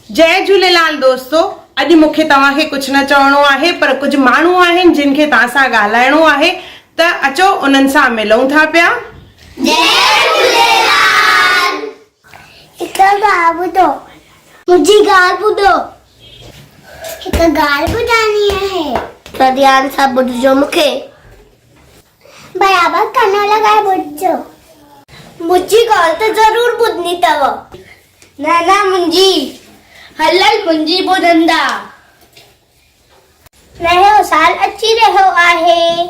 जय झूलेलाल दोस्तों। अॼु मूंखे तव्हांखे कुछ न चवणो आहे, पर कुछ माण्हू आहिनि जिन खे तव्हां सां ॻाल्हाइणो आहे, त अचो उन्हनि सां मिलूं था पिया। जय झूलेलाल। हिकु ॻाल्हि ॿुधो, मुंहिंजी ॻाल्हि ॿुधो। हिकु ॻाल्हि ॿुधाइणी आहे, त ध्यान सां ॿुधजो। मूंखे बराबरि कन लॻाए ॿुधजो। मुंहिंजी ॻाल्हि त ज़रूर ॿुधणी अथव। न मुंहिंजी हलल मुंहिंजी ॿुधंदा। नयो साल अची रहियो आहे।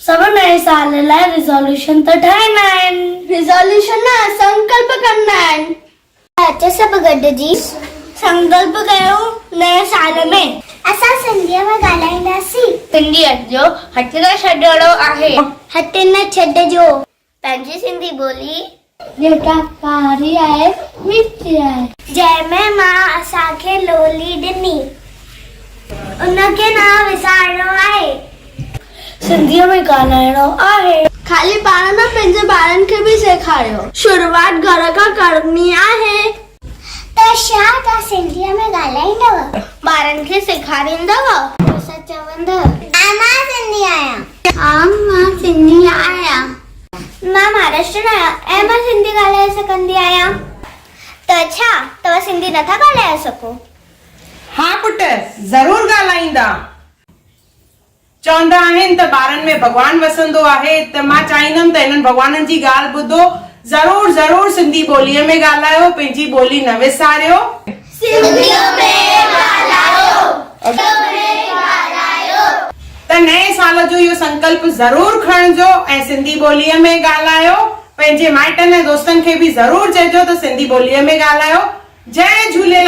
सब नए साल लाइ रिज़ोल्यूशन त ठाहींदा आहिनि। रिज़ोल्यूशन न, संकल्प कंदा आहिनि। अचो सभु गॾिजी संकल्प कयो नए साल में। असां सिंधीअ में ॻाल्हाईंदासीं। सिंधियत जो हथ न छॾणो आहे। हथ न छॾिजो। पंहिंजी सिंधी ॿोली जेका कारी आहे, मिठी आहे। जंहिंमें मां असांखे लोली ॾिनी, उनखे न विसारणो आहे। सिंधीअ में ॻाल्हाइणो आहे। खाली पाण न, पंहिंजे ॿारनि खे बि सेखारियो। शुरूआत घर खां करणी आहे। त छा तव्हां सिंधीअ में ॻाल्हाईंदव? ॿारनि खे सेखारींदव? असां चवंदव मां सिंधी आहियां। हा मां सिंधी आहियां। मां महाराष्ट्र आहियां ऐं मां सिंधी ॻाल्हाए सघंदी आहियां। त छा तव्हां सिंधी नथा ॻाल्हाए सघो? हा पुट, ज़रूर ॻाल्हाईंदा। चवंदा आहिनि त ॿारनि में भॻवान वसंदो आहे, त मां चाहींदमि त हिननि भॻवाननि जी ॻाल्हि ॿुधो। ज़रूर ज़रूर सिंधी ॿोलीअ में ॻाल्हायो, पंहिंजी ॿोली न विसारियो। त नए साल जो इहो संकल्प ज़रूर खणिजो ऐं सिंधी ॿोलीअ में ॻाल्हायो। पंहिंजे माइटनि ऐं दोस्तनि खे बि ज़रूर चइजो त सिंधी ॿोलीअ में ॻाल्हायो। जय झूलेलाल।